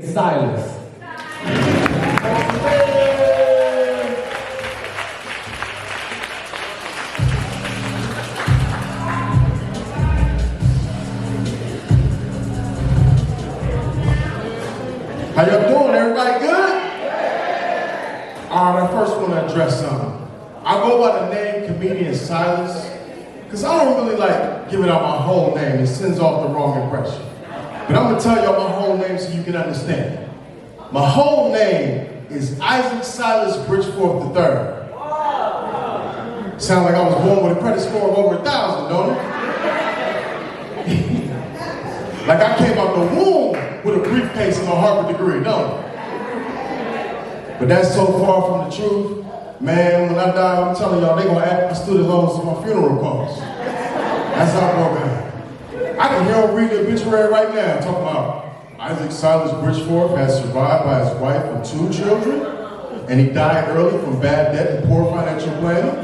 Silas. How y'all doing? Everybody good? All right, I first want to address something. I go by the name Comedian Silas because I don't really like giving out my whole name. It sends off the wrong impression. But I'm going to tell y'all my whole name so you can understand. My whole name is Isaac Silas Bridgeforth III. Sound like I was born with a credit score of over 1,000, don't it? Like I came out the womb with a briefcase and a Harvard degree, don't it? But that's so far from the truth. Man, when I die, I'm telling y'all, they're gonna add my student loans to my funeral costs. That's how broke I am. I can hear him read the obituary right now, talking about Isaac Silas Bridgeforth has survived by his wife and 2 children, and he died early from bad debt and poor financial planning.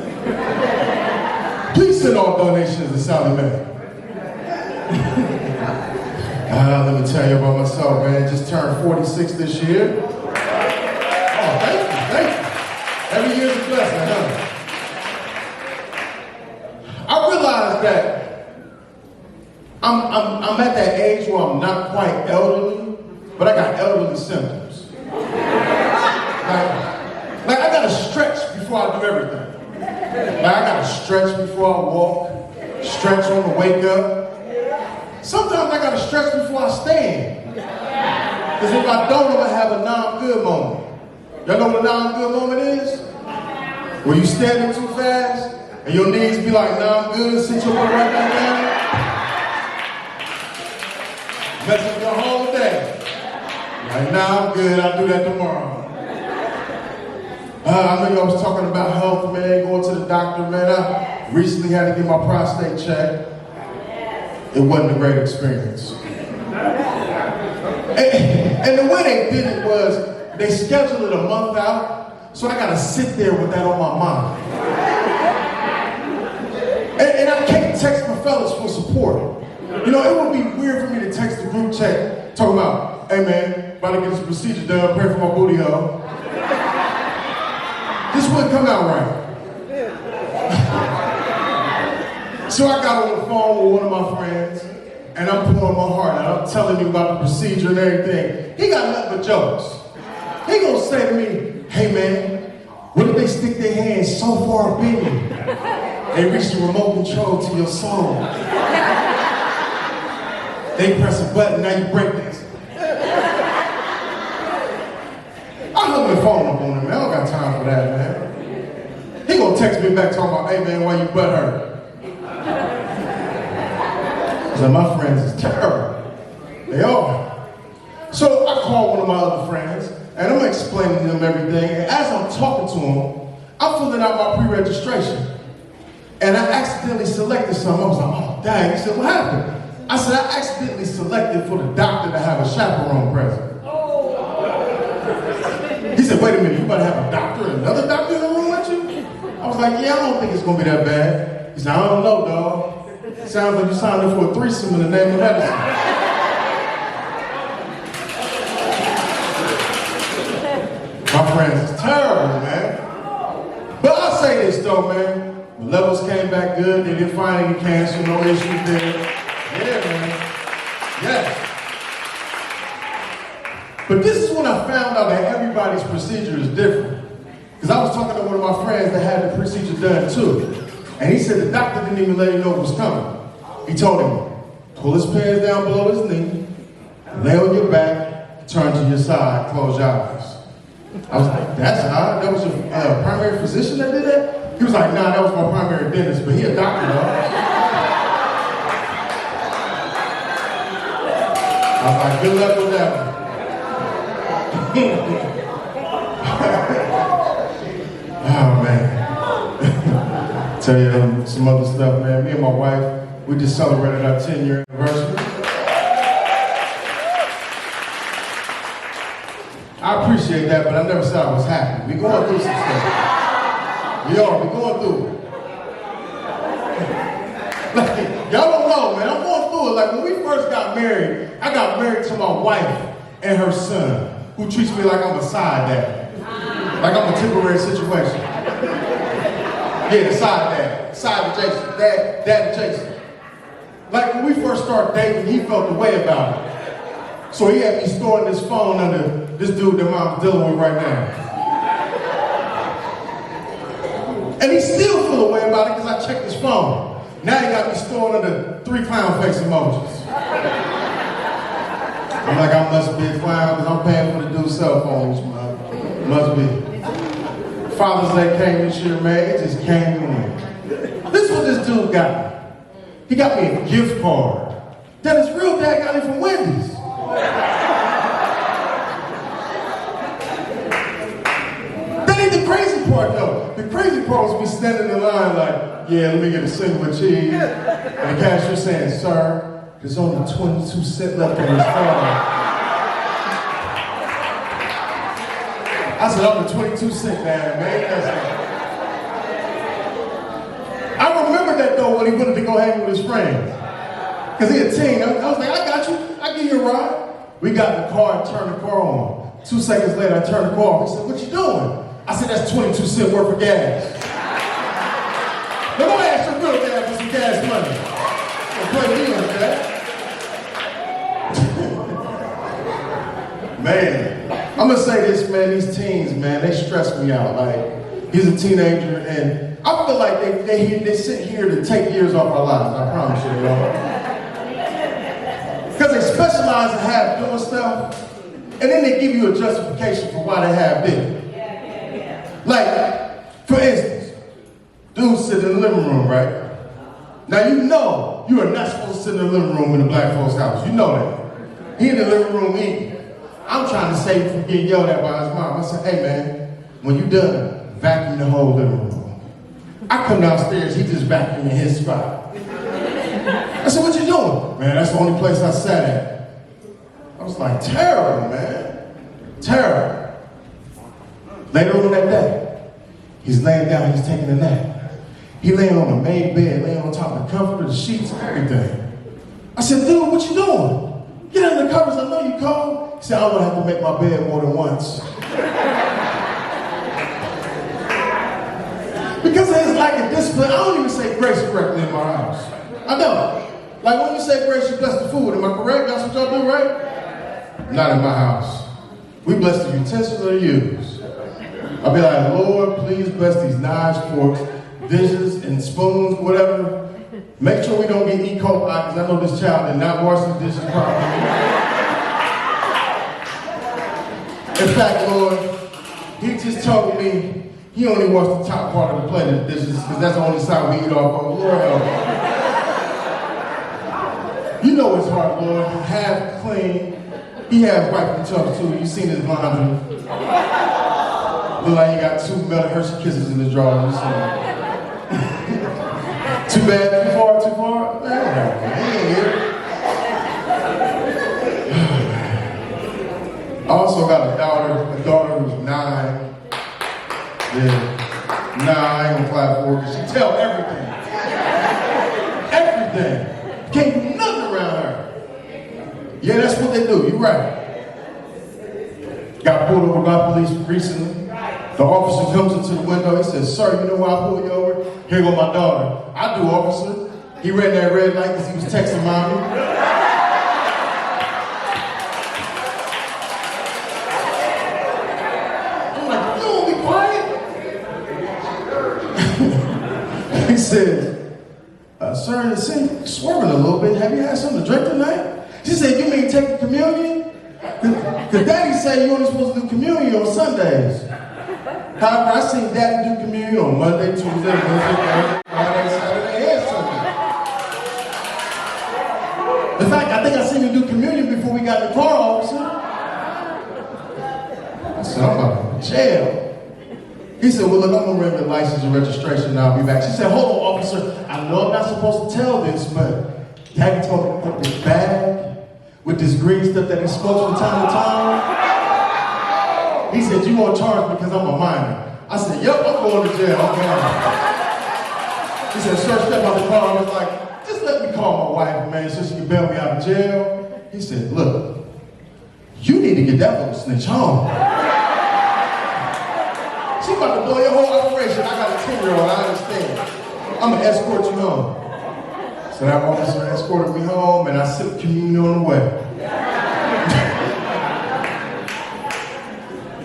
Please send all donations to Sally Mae. Let me tell you about myself, man. Just turned 46 this year. Oh, thank you. Every year's a blessing, huh? I realized that I'm at that age where I'm not quite elderly, but I got elderly symptoms. Like I gotta stretch before I do everything. Like I gotta stretch before I walk, stretch on the wake up. Sometimes I gotta stretch before I stand. Because if I don't, I'm gonna have a non-good moment. Y'all know what a non-good moment is? Where you standing too fast, and your knees be like, nah, I'm good, sit your butt right back down. Mess up your whole day. Like, nah, I'm good, I'll do that tomorrow. I know y'all was talking about health, man, going to the doctor, man. I recently had to get my prostate checked. It wasn't a great experience. And the way they did it was, they scheduled it a month out, so I gotta sit there with that on my mind. And I can't text my fellas for support. You know, it would be weird for me to text the group chat talking about, hey man, about to get this procedure done, pray for my booty hole. This wouldn't come out right. So I got on the phone with one of my friends, and I'm pouring my heart out. I'm telling him about the procedure and everything. He got nothing but jokes. He gonna say to me, hey man, what if they stick their hands so far up in you, they reach the remote control to your soul? They press a button, now you break this. I hung the phone up on him, man. I don't got time for that, man. He gonna text me back talking about, hey man, why you butt hurt? So my friends is terrible. They are. So I called one of my other friends, and I'm explaining to them everything. And as I'm talking to them, I'm filling out my pre-registration. And I accidentally selected something. I was like, oh, dang. He said, what happened? I said, I accidentally selected for the doctor to have a chaperone present. He said, wait a minute, you about to have a doctor and another doctor in the room with you? I was like, yeah, I don't think it's going to be that bad. He said, I don't know, dog. Sounds like you signed up for a threesome in the name of medicine. My friends is terrible, man. But I'll say this though, man. The levels came back good. They didn't find any cancer, no issues there. Yeah, man. Yeah. But this is when I found out that everybody's procedure is different. Because I was talking to one of my friends that had the procedure done too. And he said the doctor didn't even let him know what was coming. He told him, pull his pants down below his knee, lay on your back, turn to your side, close your eyes. I was like, that's odd. That was your primary physician that did that? He was like, nah, that was my primary dentist, but he a doctor though. I was like, good luck with that one. Oh man. Tell you some other stuff, man. Me and my wife, we just celebrated our 10-year anniversary. I appreciate that, but I never said I was happy. We're going through some stuff. We are, we're going through it. Like, y'all don't know, man. I'm going through it. Like when we first got married, I got married to my wife and her son, who treats me like I'm a side dad. Like I'm a temporary situation. Yeah, the side dad. Side adjacent. Dad adjacent. Like when we first started dating, he felt the way about it. So he had me storing this phone under this dude that mom's dealing with right now. And he still feel the way about it because I checked his phone. Now he got me stored under 3 clown face emojis. I'm like, I must be a clown because I'm paying for the dude's cell phone each month. Must be. Father's Day came this year, man. It just came to me. This is what this dude got me. He got me a gift card that his real dad got it from Wendy's. That ain't the crazy part though. The crazy part was me standing in line like, yeah, let me get a single with cheese. And the cashier saying, sir, there's only 22 cents left on this card. I said, I'm the 22 cent man. I remember that though when he wanted to go hang with his friends. Because he a teen. I was like, I got you. I'll give you a ride. We got in the car and turned the car on. 2 seconds later, I turned the car off. He said, what you doing? I said, that's 22 cents worth of gas. Now don't ask your real dad for some gas money. Don't play me like that. Man, I'm gonna say this, man, these teens, man, they stress me out. Like, he's a teenager, and I feel like they sit here to take years off our lives, I promise you, y'all. Because they specialize in half doing stuff, and then they give you a justification for why they have did it. Like, for instance, dudes sit in the living room, right? Now you know you are not supposed to sit in the living room in the black folks' house. You know that. He in the living room eating. I'm trying to save him from getting yelled at by his mom. I said, hey man, when you done, vacuum the whole living room. I come downstairs, he just vacuuming his spot. I said, what you doing? Man, that's the only place I sat at. I was like, terrible, man. Terrible. Later on that day, he's laying down, he's taking a nap. He laying on a made bed, laying on top of the comforter, the sheets, and everything. I said, dude, what you doing? Get under the covers, I know you cold. He said, I don't have to make my bed more than once. Because it's like a discipline. I don't even say grace correctly in my house. I don't. Like when you say grace, you bless the food. Am I correct? That's what y'all do, right? Not in my house. We bless the utensils that are used. I'll be like, Lord, please bless these knives, forks, dishes, and spoons, whatever. Make sure we don't get E. coli, because I know this child did not wash his dishes properly. In fact, Lord, he just told me he only washed the top part of the plate of the dishes, because that's the only side we eat off of. Lord help him. You know his heart, Lord. Half clean. He has wiped the tubs too. You seen his laundry. Look like he got 2 melted Hershey Kisses in his drawer. Too bad, too far? Man, he ain't here. I also got a daughter who's 9. Yeah. Nah, I ain't gonna clap for her because she tell everything. Everything. Can't do nothing around her. Yeah, that's what they do, you're right. Got pulled over by police recently. The officer comes into the window, he says, sir, you know why I pulled you over? Here go my daughter. I do, officer. He ran that red light because he was texting mommy. I'm like, you don't be quiet. He says, sir, it seems swerving a little bit. Have you had something to drink tonight? She said, you mean take the communion? Because daddy said you only supposed to do communion on Sundays. However, I seen daddy do communion on Monday, Tuesday, Wednesday, Thursday, Friday, Saturday, and Sunday. In fact, I think I seen him do communion before we got in the car, officer. I said, I'm about to go to jail. He said, well, look, I'm gonna ring the license and registration and I'll be back. She said, hold on, officer. I know I'm not supposed to tell this, but daddy told me to put this bag with this green stuff that he smokes from time to time. He said, you won't charge me because I'm a minor. I said, yep, I'm going to jail, I'm going. He said, sir, step out the car. I was like, just let me call my wife, man, so she can bail me out of jail. He said, look, You need to get that little snitch home. She about to blow your whole operation. I got a 10-year-old, I understand. I'm gonna escort you home. So that officer escorted me home and I sipped communion on the way.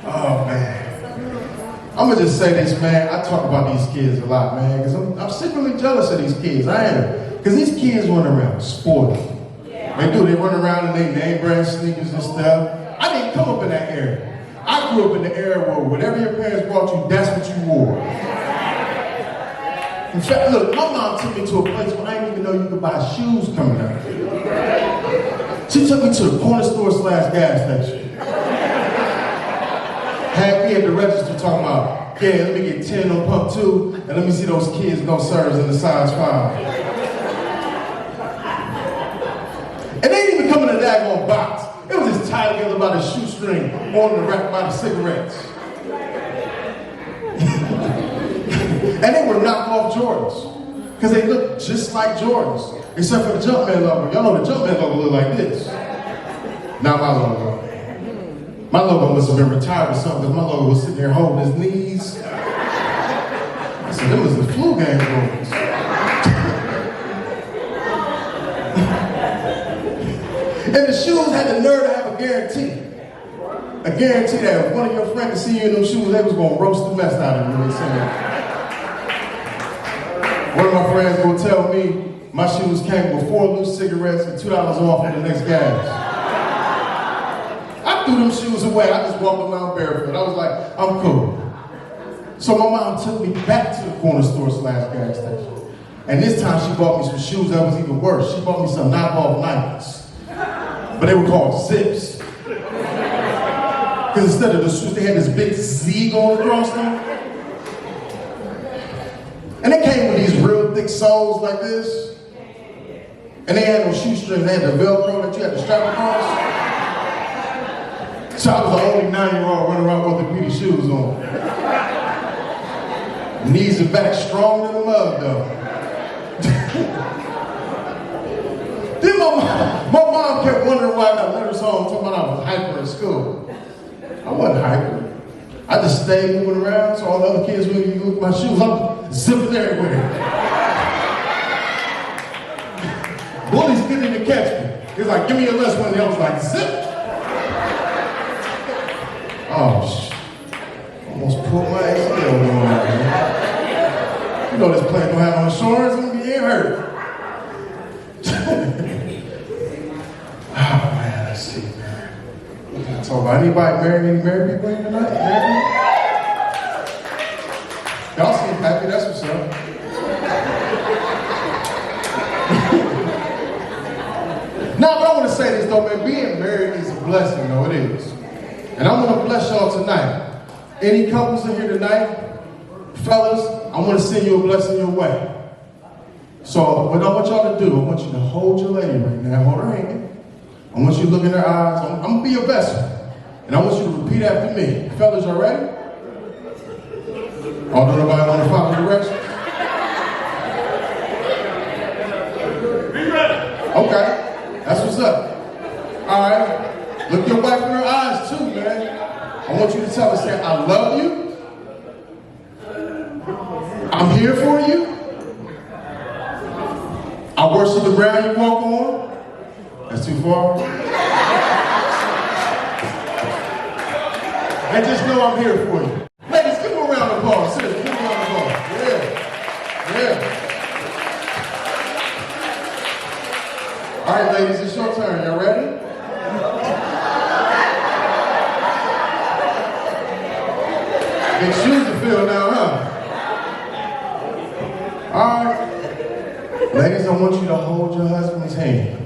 Oh man. I'm gonna just say this, man. I talk about these kids a lot, man, because I'm secretly jealous of these kids. I am. Because these kids run around spoiled. They do. They run around in their name brand sneakers and stuff. I didn't come up in that era. I grew up in the era where whatever your parents bought you, that's what you wore. In fact, look, my mom took me to a place where I didn't even know you could buy shoes coming out. She took me to the corner store / gas station. Had me at the register talking about, yeah, let me get 10 on pump 2, and let me see those kids no sirs in the size 5. And they didn't even come in a daggone box. It was just tied together by the shoestring on the rack by the cigarettes. And they were knockoff Jordans. Because they looked just like Jordans. Except for the Jumpman logo. Y'all know the Jumpman logo look like this. Not my logo. My logo must have been retired or something, because my logo was sitting there holding his knees. I said, them was the flu game logos. And the shoes had the nerve to have a guarantee. A guarantee that if one of your friends see you in them shoes, they was gonna roast the mess out of you. One of my friends gonna tell me my shoes came with 4 loose cigarettes and $2 off for the next gas. I threw them shoes away. I just walked around barefoot. I was like, I'm cool. So my mom took me back to the corner store / gas station. And this time she bought me some shoes that was even worse. She bought me some knockoff Nikes. But they were called Zips. Because instead of the shoes, they had this big Z going across them. And they came with these real thick soles like this. And they had no shoestrings. They had the Velcro that you had to strap across. So I was the only 9-year-old running around with orthopedic shoes on. Knees and back strong in the mud, though. Then my mom kept wondering why I got letters home talking about I was hyper in school. I wasn't hyper. I just stayed moving around so all the other kids wouldn't even look at my shoes. I'm zipping everywhere. Bullies getting to catch me. He's like, give me a list one. And I was like, zip. Oh, almost pulled my ACL going on, man. You know this plane don't have no insurance, I'm gonna get hurt. Oh man, let's see, man. What can I talk about? Anybody married? Any married people in tonight? Married? Y'all seem happy, that's what's up. Now, but I want to say this though, man, being married is a blessing, though, it is. And I'm gonna bless y'all tonight. Any couples in here tonight, fellas, I want to send you a blessing your way. So what I want y'all to do, I want you to hold your lady right now, hold her hand. I want you to look in her eyes. I'm gonna be your vessel. And I want you to repeat after me. Fellas, y'all ready? Although nobody want to follow directions? Be ready. Okay, that's what's up. All right. Look your wife in her eyes too, man. I want you to tell her, say, I love you. I'm here for you. I worship the ground you walk on. That's too far. And just know I'm here for you. Ladies, give me a round of applause. Seriously, give me a round of applause. Yeah. All right, ladies, it's your turn. Y'all ready? Big shoes to fill now, huh? All right. Ladies, I want you to hold your husband's hand.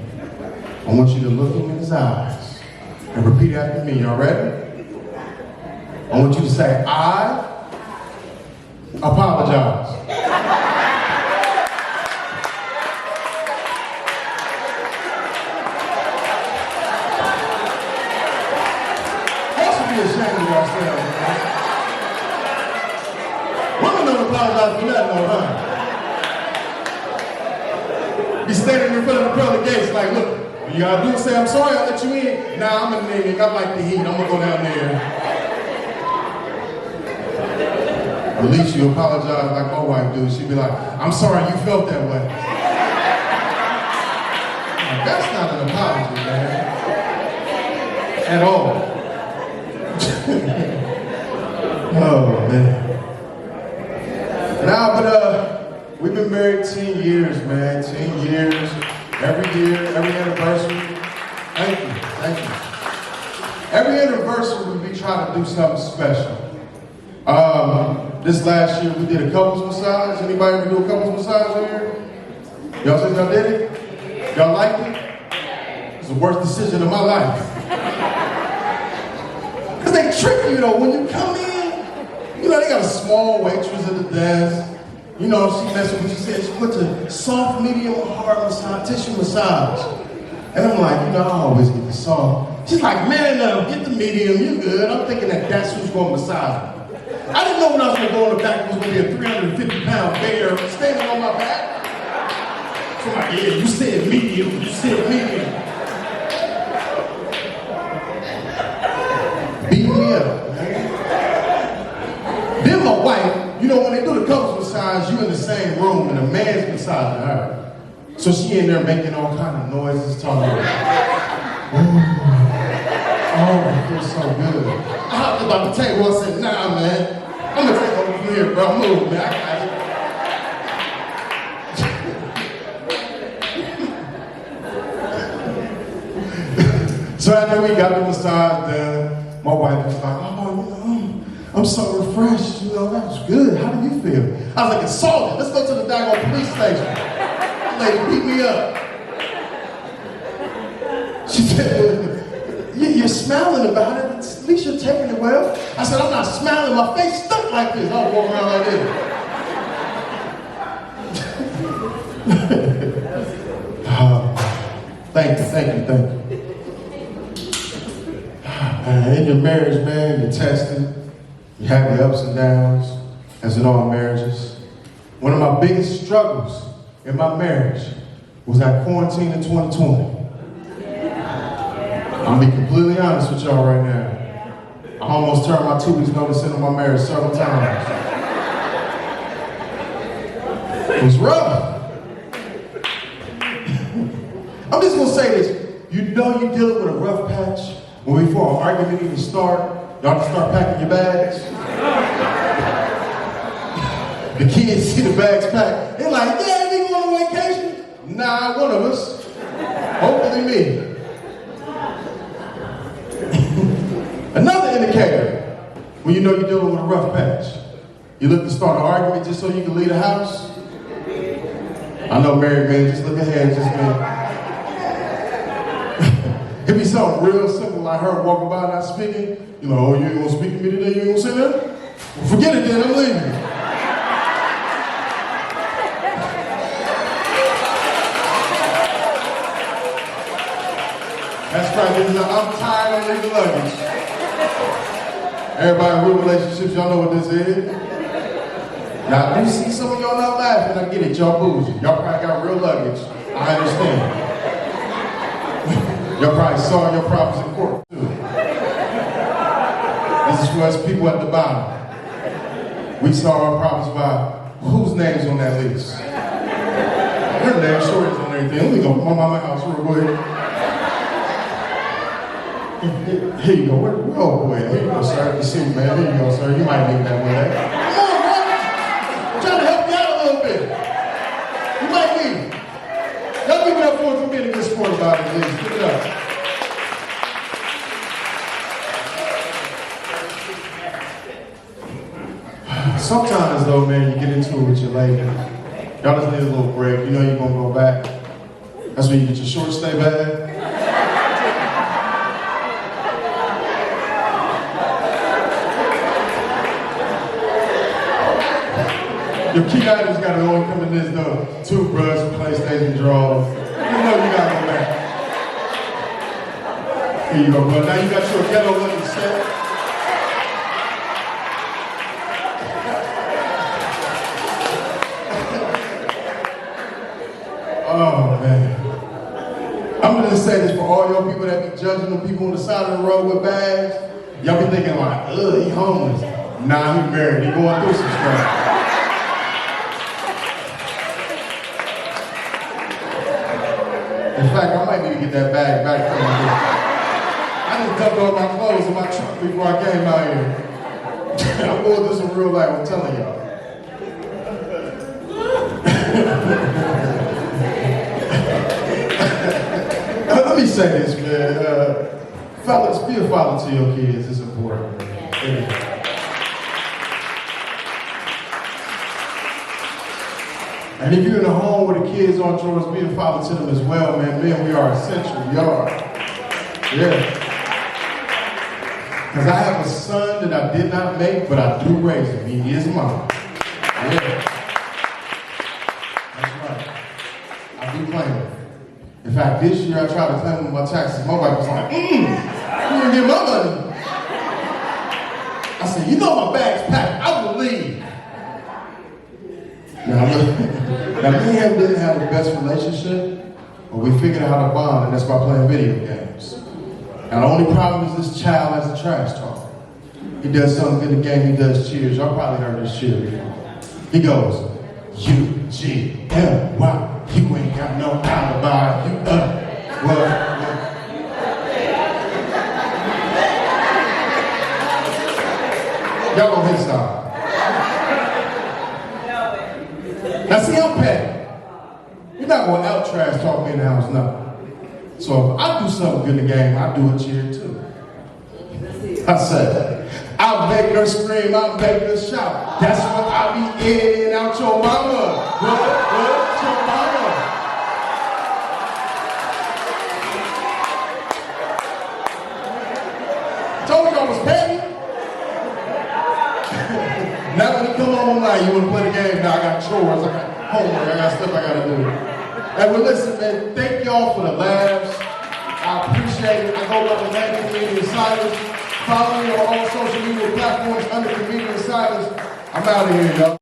I want you to look him in his eyes and repeat after me. Y'all ready? I want you to say, I apologize. Y'all should be ashamed of yourselves, man. Women don't apologize for nothing, though, huh? Be standing in front of the pearly gates like, look, You gotta do is say, I'm sorry I let you in. Nah, I'm a nigga. I like the heat. I'm gonna go down there. At least you apologize like my wife do. She'd be like, I'm sorry you felt that way. Like, that's not an apology, man. At all. Oh, man. Nah, but we've been married 10 years, man. 10 years. Every year, every anniversary. Thank you. Every anniversary, we try to do something special. This last year, we did a couples massage. Anybody ever do a couples massage here? Y'all think y'all did it? Y'all liked it? It's the worst decision of my life. Because they trick you, though. When you come in, you know, they got a small waitress at the desk. You know, she messed with me. She said she put the soft, medium, or hard massage, tissue massage. And I'm like, you know, I always get the soft. She's like, man, no, get the medium, you good. I'm thinking that's who's going to massage me. I didn't know when I was going to go in the back, it was going to be a 350-pound bear standing on my back. So I'm like, yeah, you said medium, Beat me up, man. Then my wife, you know, when they do the couples massage, you in the same room and the man's massaging her. So she in there making all kind of noises, talking about, oh, it feels so good. I hopped about the table, I said, nah, man, I'm gonna take over from here, bro. Move, man, I got it. So after we got the massage done, my wife was like, oh, I'm so refreshed, you know, that was good. How do you feel? I was like, assaulted. Let's go to the daggone police station. That lady beat me up. She said, you're smiling about it. At least you're taking it well. I said, I'm not smiling. My face stuck like this. I'll walk around like this. Thank you. In your marriage, man, you're tested. You have your ups and downs, as in all marriages. One of my biggest struggles in my marriage was that quarantine in 2020. I'm gonna be completely honest with y'all right now. I almost turned my 2 weeks notice in on my marriage several times. It was rough. I'm just gonna say this. You know you're dealing with a rough patch when before an argument even start, y'all just start packing your bags. The kids see the bags packed. They're like, yeah, we going on vacation? Nah, one of us. Hopefully me. Another indicator when you know you're dealing with a rough patch. You look to start an argument just so you can leave the house. I know married men, just look ahead, just man. It'd be something real simple like her walking by not speaking. You know, oh, you ain't gonna speak to me today? You ain't gonna say that? Well, forget it then, I'm leaving. That's right, I'm tired of leaving luggage. Everybody in real relationships, y'all know what this is. Now, you see some of y'all not laughing, I get it, y'all bougie. Y'all probably got real luggage, I understand. Y'all probably saw your problems in court, too. This is for us people at the bottom. We saw our problems by whose name's on that list. Her name, sure is on everything. Let me go to my mama's house real quick. Here you go. Oh, boy. Here you go, sir. You see, man. Here you go, sir. You might need that one. Come on, man. I'm trying to help you out a little bit. You might need it. Y'all give it up for being a good sport about it, please. Give it up. Sometimes, though, man, you get into it with your lady. Y'all just need a little break. You know you're going to go back. That's when you get your short stay bag. Your key items gotta only come in this though. Toothbrush, PlayStation drawers. You know you gotta go back. Here you go, bro. Now you got your ghetto looking set. Oh man. I'm gonna just say this. might be judging the people on the side of the road with bags. Y'all be thinking like, ugh, he homeless. Nah, he married, he going through some stuff. In fact, I might need to get that bag back from you. I just dumped all my clothes in my truck before I came out here. I'm going through some real life, I'm telling y'all. Let me say this, man. Fellas, be a father to your kids. It's important. And if you're in a home where the kids aren't yours, be a father to them as well, man. Men, we are essential. We are. Yeah. Because I have a son that I did not make, but I do raise him. He is mine. Yeah. That's right. I do claim it. In fact, this year I tried to claim my taxes. My wife was like, you didn't get my money. I said, you know my bag's packed. I will leave. Now, me and him didn't have the best relationship, but we figured out how to bond, and that's by playing video games. Now, the only problem is this child has a trash talk. He does something in the game, he does cheers. Y'all probably heard this cheer before. He goes, U-G-L-Y. You ain't got no alibi. You what? Y'all gonna hit stop. Now see, I'm petty. You're not gonna out trash talk me in the house, no. So if I do something good in the game, I do a cheer too. I said, I'll make her scream, I'll make her shout. That's what I be in and out your mama. What your mama? Told you I was petty. Now when you come home tonight, you want to play the game. Now I got chores, I got homework, I got stuff I got to do. And well, listen, man, thank y'all for the laughs. I appreciate it. I go by the name of Comedian Silas. Follow me on all social media platforms under Comedian Silas. I'm out of here, y'all.